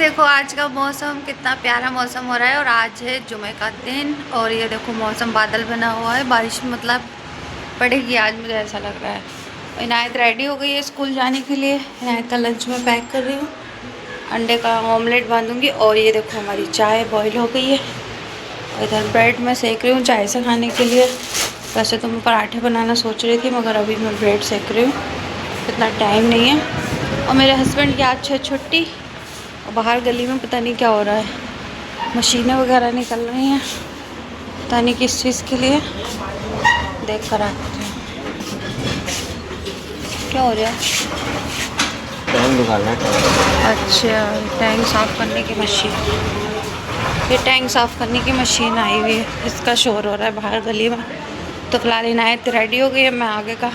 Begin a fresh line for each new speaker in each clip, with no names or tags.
देखो आज का मौसम कितना प्यारा मौसम हो रहा है और आज है जुमे का दिन और ये देखो मौसम बादल बना हुआ है, बारिश मतलब पड़ेगी आज, मुझे ऐसा लग रहा है। इनायत रेडी हो गई है स्कूल जाने के लिए। इनायत का लंच में पैक कर रही हूँ, अंडे का ऑमलेट बांधूंगी और ये देखो हमारी चाय बॉईल हो गई है। इधर ब्रेड में सेक रही हूँ चाय से खाने के लिए। वैसे तो मैं पराठे बनाना सोच रही थी मगर अभी मैं ब्रेड सेक रही हूँ, इतना टाइम नहीं है। और मेरे हस्बैंड की आज है छुट्टी और बाहर गली में पता नहीं क्या हो रहा है, मशीनें वगैरह निकल रही हैं, पता नहीं किस चीज़ के लिए। देख कर आते हैं क्या हो रहा है।
टैंक निकालना है।
अच्छा, टैंक साफ़ करने की मशीन, ये टैंक साफ़ करने की मशीन आई हुई है, इसका शोर हो रहा है बाहर गली में। तो फिलहाल इनायत रेडी हो गई है, मैं आगे का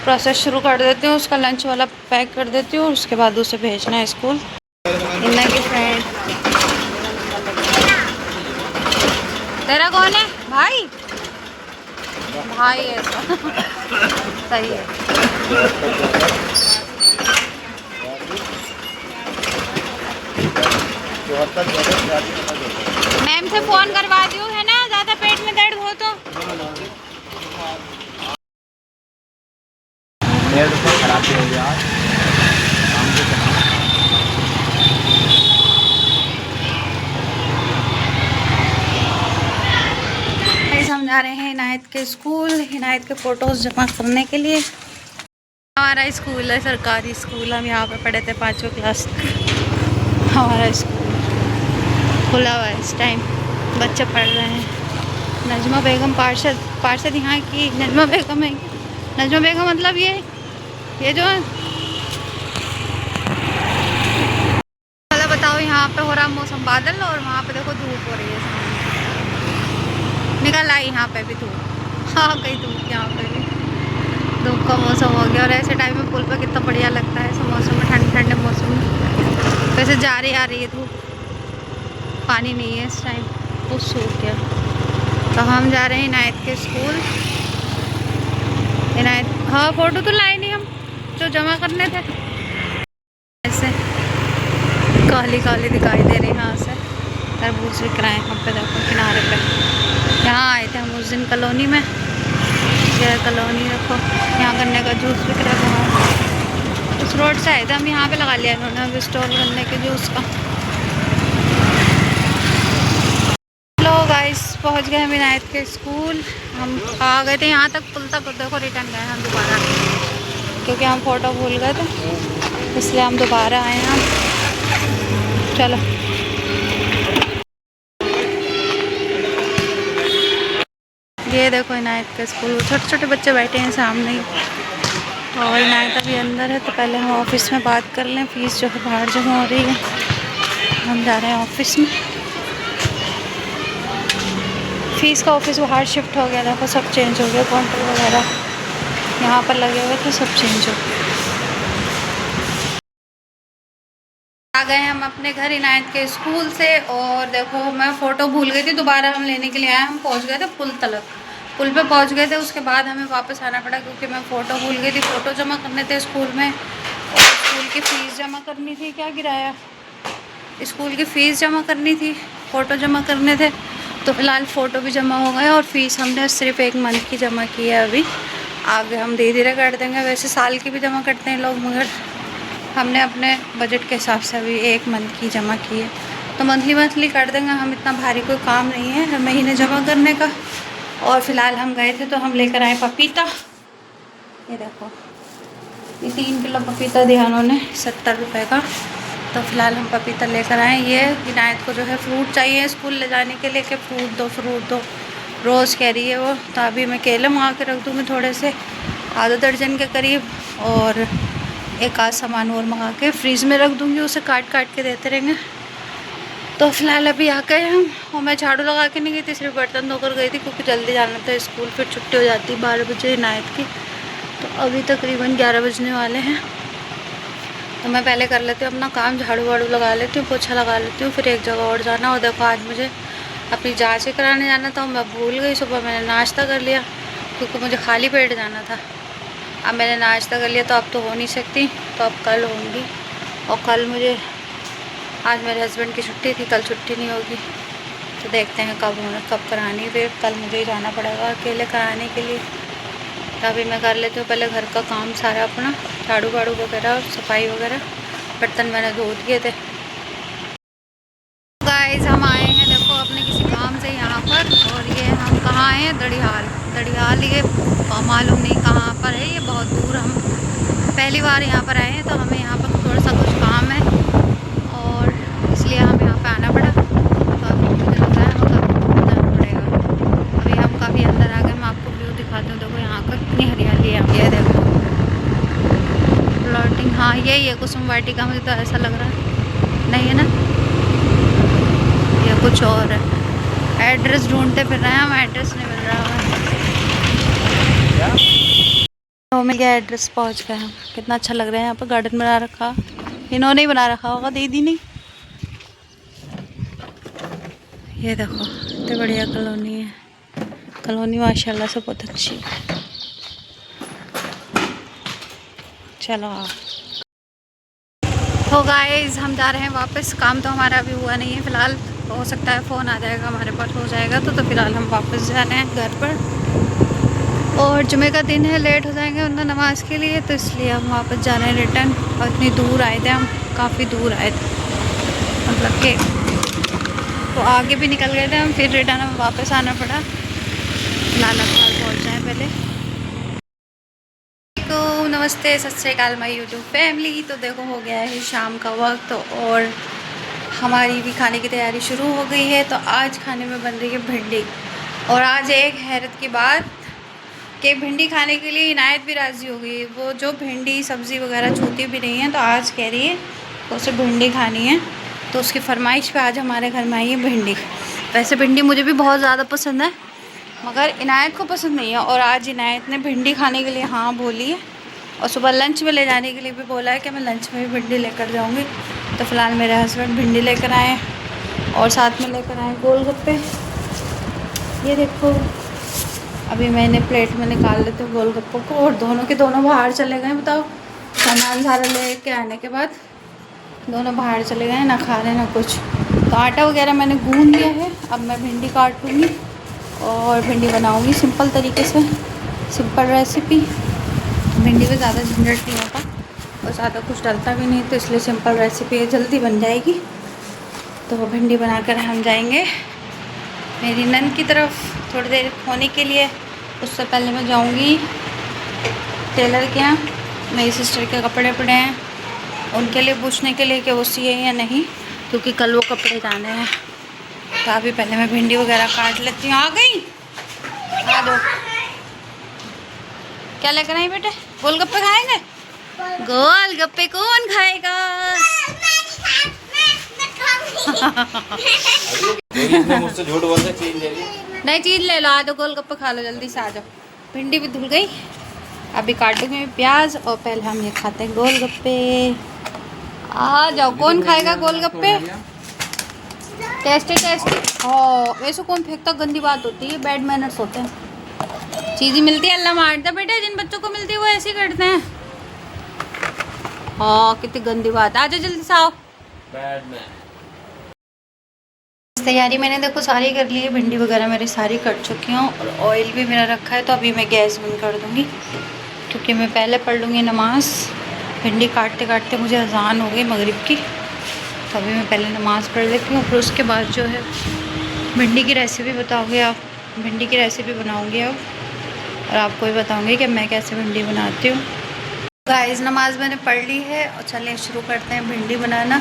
प्रोसेस शुरू कर देती हूँ, उसका लंच वाला पैक कर देती हूँ, उसके बाद उसे भेजना है स्कूल। इन्ना की फ्रेंड तेरा कौन है? भाई भाई है तो सही है। मैम से फ़ोन करवा दूँ है ना, ज़्यादा पेट में दर्द हो तो।
खराब हो गया
हम जा रहे हैं इनायत के स्कूल, इनायत के फ़ोटोज़ जमा करने के लिए। हमारा स्कूल है सरकारी स्कूल, हम यहाँ पे पढ़े थे 5वीं क्लास तक। हमारा स्कूल खुला हुआ है इस टाइम, बच्चे पढ़ रहे हैं। नजमा बेगम पार्षद यहाँ की नजमा बेगम है। नजमा बेगम मतलब ये जो है। मतलब बताओ, यहाँ पे हो रहा मौसम बादल और वहाँ पे देखो धूप हो रही है सामने। निकल आई यहाँ पे भी धूप, हाँ कहीं धूप, यहाँ पे भी धूप का मौसम हो गया। और ऐसे टाइम में पुल पे कितना बढ़िया लगता है, ऐसे मौसम में, ठंडे ठंडे मौसम में। वैसे जा रही आ रही है धूप, पानी नहीं है इस टाइम, वो सूख गया। तो हम जा रहे हैं इनायत के स्कूल। इनायत, हाँ फ़ोटो तो लाए नहीं हम, जो जमा करने थे। ऐसे काली काली दिखाई दे रही है यहाँ से। तरबूज बिक रहे हैं हम पे, देखो किनारे पे। यहाँ आए थे हम उस दिन कॉलोनी में, ये कॉलोनी देखो, यहाँ गन्ने का जूस बिक रहा है बाहर। उस रोड से आए थे हम, यहाँ पे लगा लिया इन्होंने अब स्टॉल गन्ने के जूस का। लो गाइस, पहुँच गए हम इनायत के स्कूल। हम आ गए थे यहाँ तक, पुल तक, देखो रिटर्न गए हम दोबारा, क्योंकि हम फ़ोटो भूल गए थे, इसलिए हम दोबारा आए हैं। चलो ये देखो इनायत का स्कूल, छोटे छोटे बच्चे बैठे हैं सामने ही। और इनायत अभी अंदर है, तो पहले हम ऑफिस में बात कर लें। फ़ीस जो है बाहर जमा हो रही है, हम जा रहे हैं ऑफिस में। फ़ीस का ऑफिस बाहर शिफ्ट हो गया, देखो सब चेंज हो गया, काउंटर वगैरह यहाँ पर लगे हुए थे, सब चेंज हो गया। आ गए हम अपने घर इनायत के स्कूल से। और देखो मैं फ़ोटो भूल गई थी, दोबारा हम लेने के लिए आए। हम पहुँच गए थे पुल तलक, पुल पे पहुँच गए थे, उसके बाद हमें वापस आना पड़ा क्योंकि मैं फ़ोटो भूल गई थी। फ़ोटो जमा करने थे स्कूल में, और स्कूल की फ़ीस जमा करनी थी। क्या गिराया, स्कूल की फ़ीस जमा करनी थी, फ़ोटो जमा करने थे। तो फ़िलहाल फ़ोटो भी जमा हो गए और फ़ीस हमने सिर्फ 1 मंथ की जमा की है। अभी आगे हम धीरे धीरे कर देंगे, वैसे साल की भी जमा करते हैं लोग, मगर हमने अपने बजट के हिसाब से अभी 1 मंथ की जमा की है। तो मंथली कर देंगे हम, इतना भारी कोई काम नहीं है हर महीने जमा करने का। और फ़िलहाल हम गए थे तो हम लेकर आए पपीता, ये देखो, ये 3 किलो पपीता दिया उन्होंने 70 रुपये का। तो फ़िलहाल हम पपीता लेकर आए। ये इनायत को जो है फ्रूट चाहिए स्कूल ले जाने के लिए, कि फ्रूट दो रोज़ कह रही है वो। तो अभी मैं केले मंगा के रख दूँगी थोड़े से, आधा दर्जन के करीब, और एक आध सामान और मंगा के फ्रीज़ में रख दूँगी, उसे काट के देते रहेंगे। तो फ़िलहाल अभी आ गए हम, और मैं झाड़ू लगा के नहीं गई थी, सिर्फ बर्तन धोकर गई थी क्योंकि जल्दी जाना था स्कूल, फिर छुट्टी हो जाती 12 बजे इनायत की। तो अभी तकरीबन 11 बजने वाले हैं। तो मैं पहले कर लेती हूँ अपना काम, झाड़ू वाड़ू लगा लेती हूँ, पोछा लगा लेती हूँ, फिर एक जगह और जाना। और देखो आज मुझे अपनी जाँच कराने जाना था, मैं भूल गई। सुबह मैंने नाश्ता कर लिया क्योंकि मुझे खाली पेट जाना था। अब मैंने नाश्ता कर लिया तो अब तो हो नहीं सकती, तो अब कल होंगी। और कल मुझे आज मेरे हस्बैंड की छुट्टी थी, कल छुट्टी नहीं होगी, तो देखते हैं कब करानी। फिर कल मुझे ही जाना पड़ेगा अकेले कराने के लिए। तो अभी मैं कर लेती हूँ पहले घर का काम सारा अपना, झाड़ू वाड़ू वगैरह और सफाई वगैरह। बर्तन मैंने धो दिए थे। गाइस हम आए हैं देखो अपने किसी काम से यहाँ पर, और ये हम कहाँ आए हैं, दड़ियाल। ये मालूम नहीं कहाँ पर है, ये बहुत दूर। हम पहली बार यहाँ पर आए हैं, तो हमें यहाँ पर थोड़ा सा कुछ काम है और इसलिए हम यहाँ पे आना पड़ा। तो अभी मुझे लग रहा है हमें जाना पड़ेगा। अभी हम काफ़ी अंदर आ गए। मैं आपको व्यू दिखाती हूँ। देखो यहाँ का कितनी हरियाली है। ये देखो प्लॉटिंग, हाँ यही है कुसुम वाटिका। मुझे तो ऐसा लग रहा है, नहीं है ना, ये कुछ और है। एड्रेस ढूंढते फिर रहे हैं हम, एड्रेस नहीं मिल रहा है। तो मिल गया एड्रेस, पहुंच गए हम। कितना अच्छा लग रहा है यहाँ पर, गार्डन बना रखा। इन्होंने ही बना रखा होगा, दीदी नहीं। ये देखो इतनी बढ़िया कॉलोनी है। कॉलोनी माशाल्लाह से बहुत अच्छी है। चलो तो गाइस हम जा रहे हैं वापस। काम तो हमारा अभी हुआ नहीं है फ़िलहाल, हो सकता है फ़ोन आ जाएगा हमारे पास, हो जाएगा तो फ़िलहाल हम वापस जा रहे हैं घर पर। और जुमे का दिन है, लेट हो जाएंगे वरना नमाज के लिए, तो इसलिए हम वापस जा रहे हैं रिटर्न। और इतनी दूर आए थे हम, काफ़ी दूर आए थे, मतलब कि तो आगे भी निकल गए थे हम, फिर रिटर्न हमें वापस आना पड़ा। फ़िलहाल अखबार पहुँच जाए पहले। तो नमस्ते, सत श्री अकाल माय यूट्यूब फैमिली। तो देखो हो गया है शाम का वक्त और हमारी भी खाने की तैयारी शुरू हो गई है। तो आज खाने में बन रही है भिंडी। और आज एक हैरत की बात कि भिंडी खाने के लिए इनायत भी राज़ी हो गई। वो जो भिंडी सब्ज़ी वगैरह छूती भी नहीं है, तो आज कह रही है तो उसे भिंडी खानी है। तो उसकी फरमाइश पे आज हमारे घर में आई है भिंडी। वैसे भिंडी मुझे भी बहुत ज़्यादा पसंद है, मगर इनायत को पसंद नहीं है। और आज इनायत ने भिंडी खाने के लिए हाँ बोली है, और सुबह लंच में ले जाने के लिए भी बोला है कि मैं लंच में भी भिंडी लेकर जाऊंगी। तो फ़िलहाल मेरे हस्बैंड भिंडी लेकर आए और साथ में लेकर आए गोलगप्पे। ये देखो अभी मैंने प्लेट में निकाल लेते गोलगप्पों को, और दोनों के दोनों बाहर चले गए। बताओ, सामान सारा ले के आने के बाद दोनों बाहर चले गए, ना खा रहे ना कुछ। तो आटा वगैरह मैंने गूंद दिया है। अब मैं भिंडी काटूँगी और भिंडी बनाऊंगी सिंपल तरीके से, सिंपल रेसिपी। भिंडी में ज़्यादा झंझट नहीं होता और ज़्यादा कुछ डलता भी नहीं, तो इसलिए सिंपल रेसिपी है, जल्दी बन जाएगी। तो भिंडी बनाकर हम जाएंगे मेरी नंद की तरफ थोड़ी देर होने के लिए। उससे पहले मैं जाऊंगी टेलर के यहाँ। मेरी सिस्टर के कपड़े पड़े हैं, उनके लिए पूछने के लिए कि वो सिए या नहीं, क्योंकि कल वो कपड़े जाने हैं। तो अभी पहले मैं भिंडी वगैरह काट लेती हूँ। आ गई, आ दो। क्या लेकर आई बेटे? गोलगप्पे खाएंगे? गोलगप्पे कौन खाएगा?
मुझसे झूठ बोलते, चीज ले ली।
नहीं, चीज ले लो, आ जाओ गोलगप्पे खा लो, जल्दी से आ जाओ। भिंडी भी धुल गई। अभी काटूंगी मैं प्याज, और पहले हम ये खाते हैं गोलगप्पे। आ जाओ, कौन खाएगा गोलगप्पे? Tasty tasty. हाँ, वैसे कौन फेंकता, गंदी बात होती है, बैड मैनर्स होते हैं। चीज़ ही मिलती है, अल्लाह मारता बेटे, जिन बच्चों को मिलती है वो ऐसे ही करते हैं। हाँ, कितनी गंदी बात। आ जाओ जल्दी से आओ। तैयारी मैंने देखो सारी कर ली है, भिंडी वगैरह मेरी सारी कट चुकी हूँ और ऑयल भी मेरा रखा है। तो अभी मैं गैस बंद कर दूँगी, क्योंकि मैं पहले पढ़ लूँगी नमाज़। भिंडी काटते काटते मुझे अजान हो गई मगरिब की, तो अभी मैं पहले नमाज़ पढ़ लेती हूँ। फिर उसके बाद जो है भिंडी की रेसिपी बताओगे आप, भिंडी की रेसिपी बनाऊँगी अब, और आपको भी बताऊँगी कि मैं कैसे भिंडी बनाती हूँ। गाइस नमाज़ मैंने पढ़ ली है, और चलिए शुरू करते हैं भिंडी बनाना।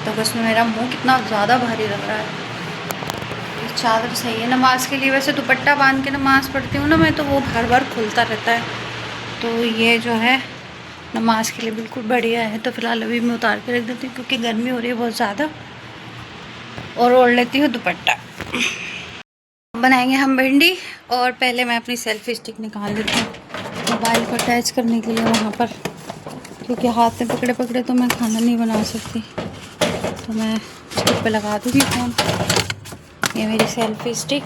तो उसमें मेरा मुँह कितना ज़्यादा भारी लग रहा है। चादर सही है नमाज के लिए, वैसे दुपट्टा बांध के नमाज़ पढ़ती हूँ ना मैं, तो वो बार बार खुलता रहता है। तो ये जो है नमाज के लिए बिल्कुल बढ़िया है। तो फ़िलहाल अभी मैं उतार के रख देती हूँ, क्योंकि गर्मी हो रही है बहुत ज़्यादा, और ओढ़ लेती हूँ दुपट्टा। बनाएंगे हम भिंडी, और पहले मैं अपनी सेल्फी स्टिक निकाल लेती हूँ मोबाइल को अटैच करने के लिए वहाँ पर, क्योंकि हाथ में पकड़े पकड़े तो मैं खाना नहीं बना सकती। तो मैं स्टिक पे लगा दूँगी फ़ोन। ये मेरी सेल्फी स्टिक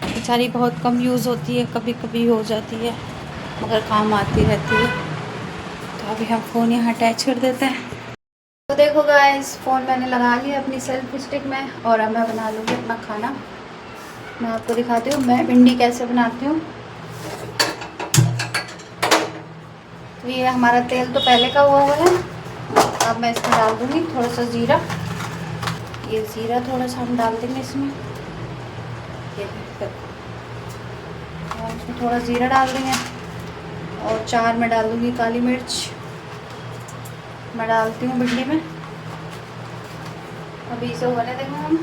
बेचारी बहुत कम यूज़ होती है, कभी कभी हो जाती है, मगर काम आती रहती है। तो अभी हम फ़ोन यहाँ अटैच कर देते हैं। तो देखो गाइस, फ़ोन मैंने लगा लिया अपनी सेल्फी स्टिक में और अब मैं बना लूँगी अपना खाना। मैं आपको दिखाती हूँ मैं भिंडी कैसे बनाती हूँ। तो ये हमारा तेल तो पहले का हुआ है। अब मैं इसमें डाल दूँगी थोड़ा सा ज़ीरा। ये ज़ीरा थोड़ा सा हम डाल देंगे इसमें। ये और इसमें थोड़ा ज़ीरा डाल देंगे और 4 मैं डाल दूँगी काली मिर्च। मैं डालती हूँ भिंडी में। अभी इसे होने देंगे हम।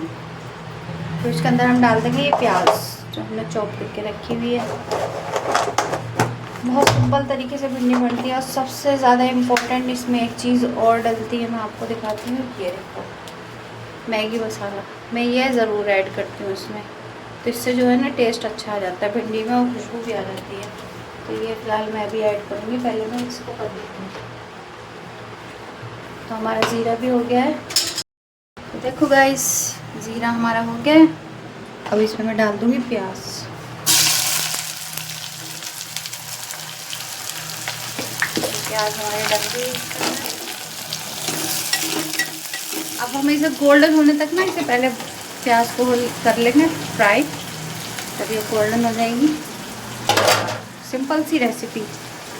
फिर इसके अंदर हम डाल देंगे ये प्याज जो हमने चॉप करके रखी हुई है। बहुत सिंपल तरीके से भिंडी बनती है और सबसे ज़्यादा इम्पोर्टेंट इसमें एक चीज़ और डलती है, मैं आपको दिखाती हूँ। ये देखो मैगी मसाला, मैं ये ज़रूर ऐड करती हूँ इसमें। तो इससे जो है ना टेस्ट अच्छा आ जाता है भिंडी में और खुशबू भी आ जाती है। तो ये फ़िलहाल मैं भी ऐड करूँगी। पहले मैं इसको कर देती हूँ। तो हमारा ज़ीरा भी हो गया है। तो देखो गाइस, ज़ीरा हमारा हो गया है। अब इसमें मैं डाल दूँगी प्याज। प्याज हमारे डल गई। अब हमें इसे गोल्डन होने तक ना, इसे पहले प्याज को कर लेंगे फ्राई, तब ये गोल्डन हो जाएगी। सिंपल सी रेसिपी,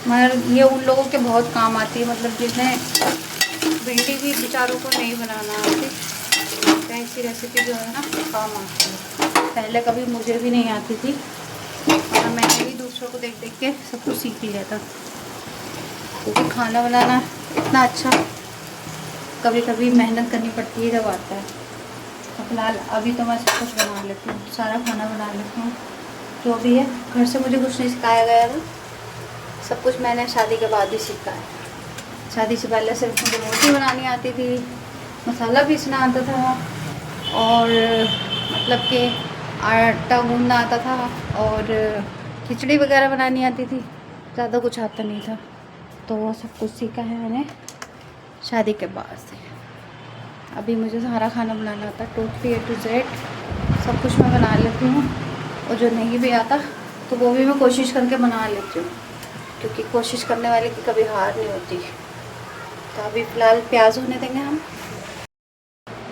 मगर ये उन लोगों के बहुत काम आती है, मतलब जिन्हें भिंडी भी बेचारों को नहीं बनाना आती, तो ऐसी रेसिपी जो है ना काम आती है। पहले कभी मुझे भी नहीं आती थी और मैंने भी दूसरों को देख देख के सब कुछ सीख लिया था। क्योंकि खाना बनाना इतना अच्छा कभी कभी मेहनत करनी पड़ती है जब आता है। तो फिलहाल अभी तो मैं सब कुछ बना लेती हूँ, सारा खाना बना लेती हूँ जो भी है। घर से मुझे कुछ नहीं सिखाया गया था, सब कुछ मैंने शादी के बाद ही सीखा है। शादी से पहले सिर्फ मुझे रोटी बनानी आती थी, मसाला पीसना आता था और मतलब कि आटा गूंदना आता था और खिचड़ी वगैरह बनानी आती थी। ज़्यादा कुछ आता नहीं था, तो वो सब कुछ सीखा है मैंने शादी के बाद से। अभी मुझे सारा खाना बनाना आता है, टोटली A to Z सब कुछ मैं बना लेती हूँ। और जो नहीं भी आता तो वो भी मैं कोशिश करके बना लेती हूँ, क्योंकि कोशिश करने वाले की कभी हार नहीं होती। तो अभी फ़िलहाल प्याज होने देंगे हम।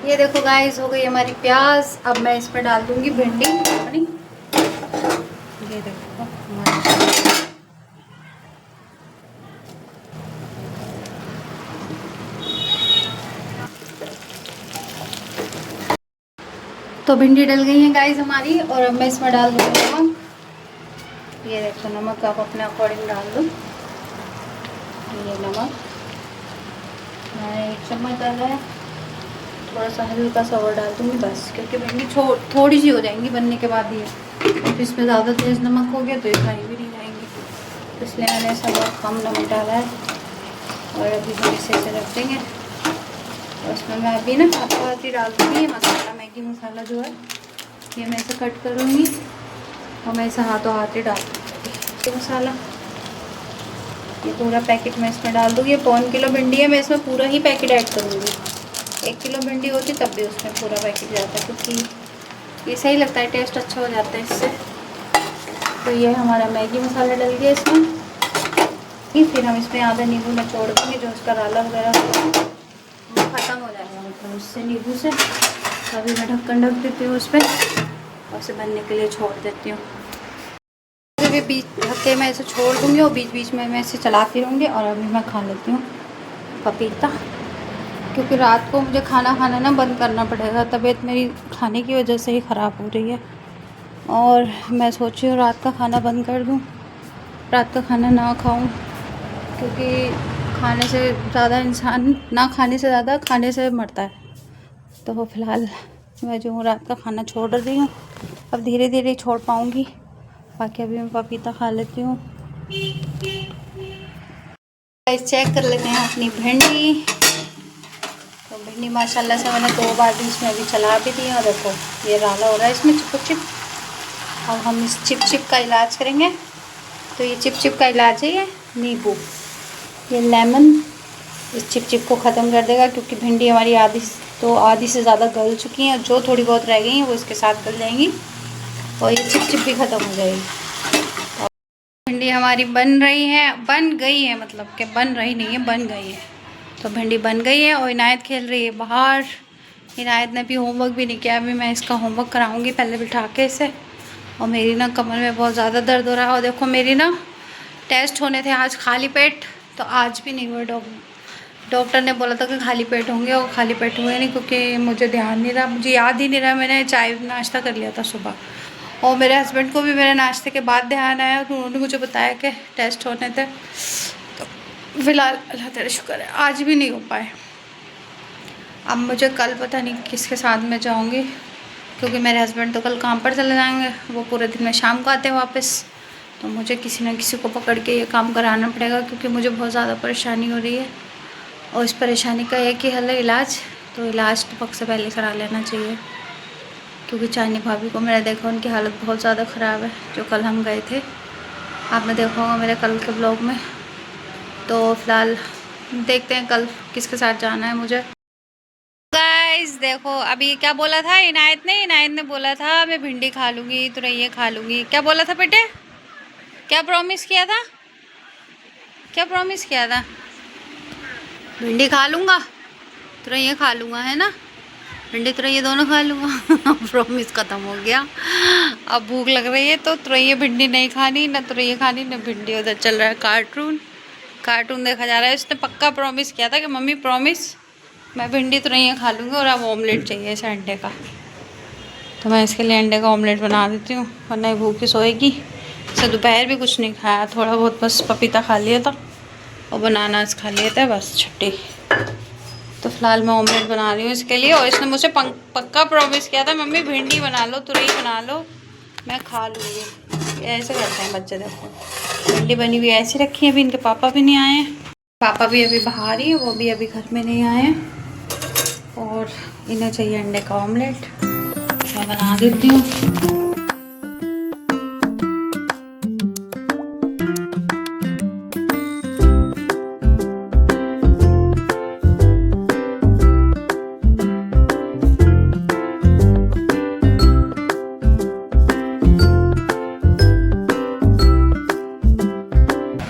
ये देखो गाइस, हो गई हमारी प्याज। अब मैं इसमें डाल दूँगी भिंडी अपनी। ये देखो हमारी तो भिंडी डल गई है गाइस हमारी। और अब मैं इसमें डाल दूँगी नमक। ये देखो नमक आप अपने अकॉर्डिंग डाल दो। ये नमक मैंने 1 चम्मच डाला है। थोड़ा सा हल्का सा और डाल दूँगी बस, क्योंकि भिंडी थोड़ी सी हो जाएंगी बनने के बाद ये। तो इसमें ज़्यादा तेज़ नमक हो गया तो ये खाई भी नहीं जाएंगी, तो इसलिए मैंने ऐसा बहुत कम नमक डाला है। और अभी हम इसे रख देंगे। और इसमें मैं अभी ना हाथी डाल दूँगी ये मसाला, मैगी मसाला जो है ये मैं इसे कट करूँगी और मैं इसे हाथों हाथ ही डाल दूँगी मसाला। ये पूरा पैकेट मैं इसमें डाल दूँगी। ये 1.25 किलो भिंडी है, मैं इसमें पूरा ही पैकेट ऐड करूँगी। 1 किलो भिंडी होती तब भी उसमें पूरा पैकेट जाता है, क्योंकि ये सही लगता है, टेस्ट अच्छा हो जाता है इससे। तो ये हमारा मैगी मसाला डल गया इसमें। फिर हम इसमें आधा नींबू निचोड़ देंगे, जो उसका राला वगैरह ख़त्म हो जाएगा मतलब उससे, नींबू से। तो अभी मैं ढक्कन ढक देती हूँ उस पर और उसे बनने के लिए छोड़ देती हूँ। अभी बीच ढक्के मैं इसे छोड़ दूँगी और बीच बीच में मैं इसे चलाती रहूँगी। और अभी मैं खा लेती हूँ पपीता, क्योंकि रात को मुझे खाना खाना ना बंद करना पड़ेगा। तबीयत मेरी खाने की वजह से ही ख़राब हो रही है और मैं सोच रही हूँ रात का खाना बंद कर दूँ, रात का खाना ना खाऊँ, क्योंकि खाने से ज़्यादा इंसान ना खाने से ज़्यादा खाने से मरता है। तो फ़िलहाल मैं जो हूँ रात का खाना छोड़ रही हूँ, अब धीरे धीरे छोड़ पाऊँगी। बाकी अभी मैं पपीता खा लेती हूँ। चेक कर लेते हैं अपनी भिंडी। तो भिंडी माशाल्लाह से मैंने 2 बार भी इसमें अभी चला भी दी। और देखो ये राला हो रहा है इसमें चिप चिप। अब हम इस चिप चिप का इलाज करेंगे। तो ये चिप चिप का इलाज है, ये नींबू, ये लेमन इस चिप चिप को ख़त्म कर देगा। क्योंकि भिंडी हमारी आधी से ज़्यादा गल चुकी हैं, जो थोड़ी बहुत रह गई हैं वो इसके साथ गल जाएंगी और ये चिप चिप भी ख़त्म हो जाएगी। भिंडी हमारी बन गई है, मतलब कि बन रही नहीं है, बन गई है। तो भिंडी बन गई है और इनायत खेल रही है बाहर। इनायत ने भी होमवर्क भी नहीं किया, अभी मैं इसका होमवर्क कराऊंगी पहले बिठा के इसे। और मेरी ना कमर में बहुत ज़्यादा दर्द हो रहा है। और देखो मेरी ना टेस्ट होने थे आज खाली पेट, तो आज भी नहीं हुए। डॉक्टर ने बोला था कि खाली पेट होंगे और खाली पेट हुए नहीं, क्योंकि मुझे ध्यान नहीं रहा, मुझे याद ही नहीं रहा। मैंने चाय नाश्ता कर लिया था सुबह, और मेरे हस्बैंड को भी मेरे नाश्ते के बाद ध्यान आया, तो उन्होंने मुझे बताया कि टेस्ट होने थे। तो फिलहाल अल्लाह तेरा शुक्र है आज भी नहीं हो पाए। अब मुझे कल पता नहीं किसके साथ मैं जाऊंगी, क्योंकि मेरे हस्बैंड तो कल काम पर चले जाएंगे, वो पूरे दिन में शाम को आते हैं वापस। तो मुझे किसी न किसी को पकड़ के ये काम कराना पड़ेगा, क्योंकि मुझे बहुत ज़्यादा परेशानी हो रही है। और इस परेशानी का एक ही हल है इलाज, तो इलाज तो वक्त से पहले करा लेना चाहिए। क्योंकि चाइनी भाभी को मैंने देखा, उनकी हालत बहुत ज़्यादा ख़राब है। जो कल हम गए थे, आपने देखा होगा मेरे कल के ब्लॉग में। तो फिलहाल देखते हैं कल किसके साथ जाना है मुझे। गाइस देखो, अभी क्या बोला था इनायत ने बोला था मैं भिंडी खा लूँगी, तुरैया खा लूँगी। क्या बोला था बेटे, क्या प्रॉमिस किया था, क्या प्रॉमिस किया था? भिंडी खा लूँगा, तुरैया खा लूँगा, है ना? भिंडी तुरैया दोनों खा लूँगा। प्रॉमिस ख़त्म हो गया। अब भूख लग रही है, तो तुरैया भिंडी नहीं खानी, ना तुरैया खानी ना भिंडी। उधर चल रहा है कार्टून देखा जा रहा है। इसने पक्का प्रॉमिस किया था कि मम्मी प्रॉमिस मैं भिंडी तुरैया खा लूँगी, और अब ऑमलेट चाहिए इसे अंडे का। तो मैं इसके लिए अंडे का ऑमलेट बना देती हूँ, वरना भूखी सोएगी। इसे दोपहर भी कुछ नहीं खाया, थोड़ा बहुत बस पपीता खा लिया था और बनानास खा लिए थे, बस छुट्टी। तो फिलहाल मैं ऑमलेट बना रही हूँ इसके लिए। और इसने मुझसे पक्का प्रॉमिस किया था मम्मी भिंडी बना लो, तुरई बना लो, मैं खा लूँगी। ऐसे करते हैं बच्चे। देखो भिंडी बनी हुई ऐसी रखी है, अभी इनके पापा भी नहीं आए हैं। पापा भी अभी बाहर ही, वो भी अभी घर में नहीं आए हैं। और इन्हें चाहिए अंडे का ऑमलेट, मैं बना देती हूँ।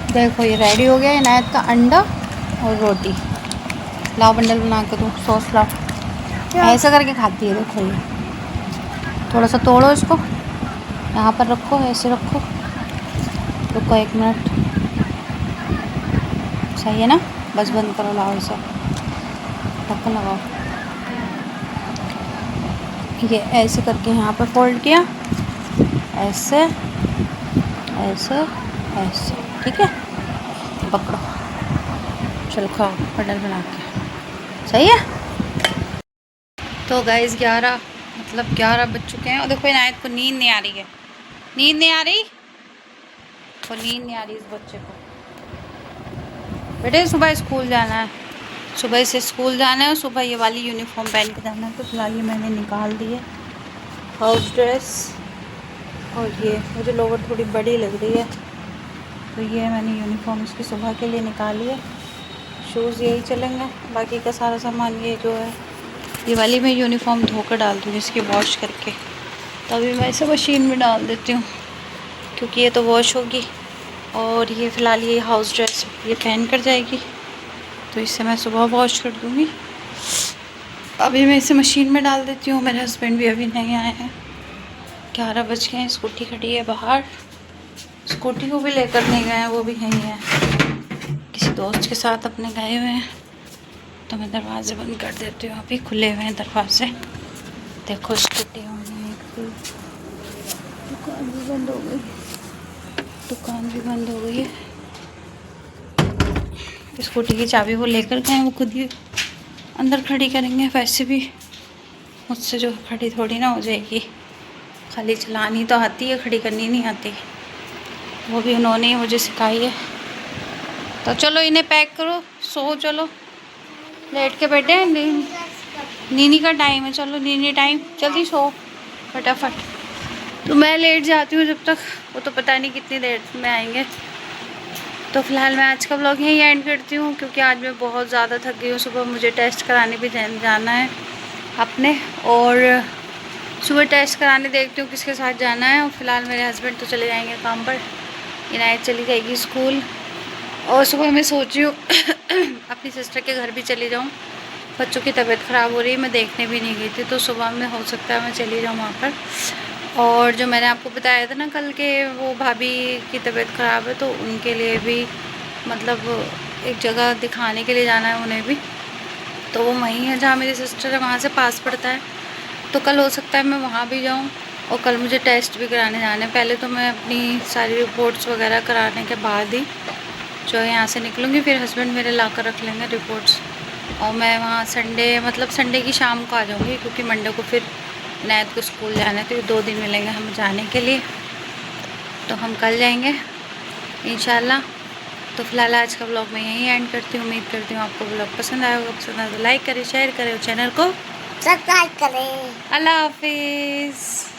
देखो ये रेडी हो गया इनायत का अंडा और रोटी। लाओ बंडल बना के दूँ, सॉस लाओ। ऐसा करके खाती है, देखो ये। थोड़ा सा तोड़ो इसको, यहाँ पर रखो, ऐसे रखो, रुको 1 मिनट। सही है ना? बस बंद करो, लाओ इसे, ढक्कन लगाओ। ये ऐसे करके यहाँ पर फोल्ड किया, ऐसे ऐसे ऐसे, ठीक है? पकड़ो, चलो खाओ बंडल बना के। सही है? तो गाइस 11 बज चुके हैं। और देखो इनायत को नींद नहीं आ रही है, नींद नहीं आ रही, तो नींद नहीं आ रही इस बच्चे को। बेटे सुबह स्कूल जाना है, सुबह से स्कूल जाना है, और सुबह ये वाली यूनिफॉर्म पहन के जाना है। तो फिलहाल ये मैंने निकाल दी है हाउस ड्रेस, और ये मुझे लोवर थोड़ी बड़ी लग रही है, तो ये मैंने यूनिफॉर्म इसकी सुबह के लिए निकाली है। शूज़ यही चलेंगे, बाकी का सारा सामान ये जो है, ये वाली मैं यूनिफॉर्म धोकर डाल दूँगी इसकी वॉश करके, तभी मैं इसे मशीन में डाल देती हूँ, क्योंकि ये तो वॉश होगी। और ये फ़िलहाल ये हाउस ड्रेस ये पहन कर जाएगी, तो इसे मैं सुबह वॉश कर दूँगी। अभी मैं इसे मशीन में डाल देती हूँ। मेरे हस्बैंड भी अभी नहीं आए हैं, 11 बज गए हैं। स्कूटी खड़ी है बाहर, स्कूटी को भी लेकर नहीं गए हैं, वो भी यहीं है, किसी दोस्त के साथ अपने गए हुए हैं। तो मैं दरवाज़े बंद कर देती हूँ, अभी खुले हुए हैं दरवाजे। देखो स्कूटी होनी है, दुकान भी बंद हो गई, दुकान भी बंद हो गई है। स्कूटी की चाबी वो लेकर गए, वो खुद ही अंदर खड़ी करेंगे। वैसे भी मुझसे जो खड़ी थोड़ी ना हो जाएगी, खाली चलानी तो आती है, खड़ी करनी नहीं आती, वो भी उन्होंने ही मुझे सिखाई है। तो चलो इन्हें पैक करो, सो चलो, लेट के बैठे। नीनी का टाइम है, चलो नीनी टाइम, जल्दी सो फटाफट। तो मैं लेट जाती हूँ जब तक, वो तो पता नहीं कितनी देर में आएंगे। तो फिलहाल मैं आज का व्लॉग यहीं एंड करती हूँ, क्योंकि आज मैं बहुत ज़्यादा थक गई हूँ। सुबह मुझे टेस्ट कराने भी जाना है अपने, और सुबह टेस्ट कराने देखती हूँ किसके साथ जाना है। और फिलहाल मेरे हस्बैंड तो चले जाएंगे काम पर, इनायत चली जाएगी स्कूल, और सुबह मैं सोच रही हूँ अपनी सिस्टर के घर भी चली जाऊँ। बच्चों की तबीयत ख़राब हो रही है, मैं देखने भी नहीं गई थी, तो सुबह में हो सकता है मैं चली जाऊँ वहाँ पर। और जो मैंने आपको बताया था ना कल के, वो भाभी की तबीयत ख़राब है, तो उनके लिए भी मतलब एक जगह दिखाने के लिए जाना है उन्हें भी। तो वो वहीं है जहाँ मेरी सिस्टर है, वहाँ से पास पड़ता है। तो कल हो सकता है मैं वहाँ भी जाऊँ। और कल मुझे टेस्ट भी कराने जाना है। पहले तो मैं अपनी सारी रिपोर्ट्स वगैरह कराने के बाद ही जो है यहाँ से निकलूँगी। फिर हस्बैंड मेरे ला कर रख लेंगे रिपोर्ट्स, और मैं वहाँ संडे मतलब संडे की शाम को आ जाऊँगी, क्योंकि मंडे को फिर नैत को स्कूल जाना है। तो ये 2 दिन मिलेंगे हमें जाने के लिए, तो हम कल जाएंगे इंशाल्लाह। तो फिलहाल आज का ब्लॉग मैं यहीं एंड करती हूँ। उम्मीद करती हूँ आपको ब्लॉग पसंद आया होगा। पसंद आया तो लाइक करें, शेयर करें और चैनल को
सब्सक्राइब करें।
अल्लाह हाफिज़।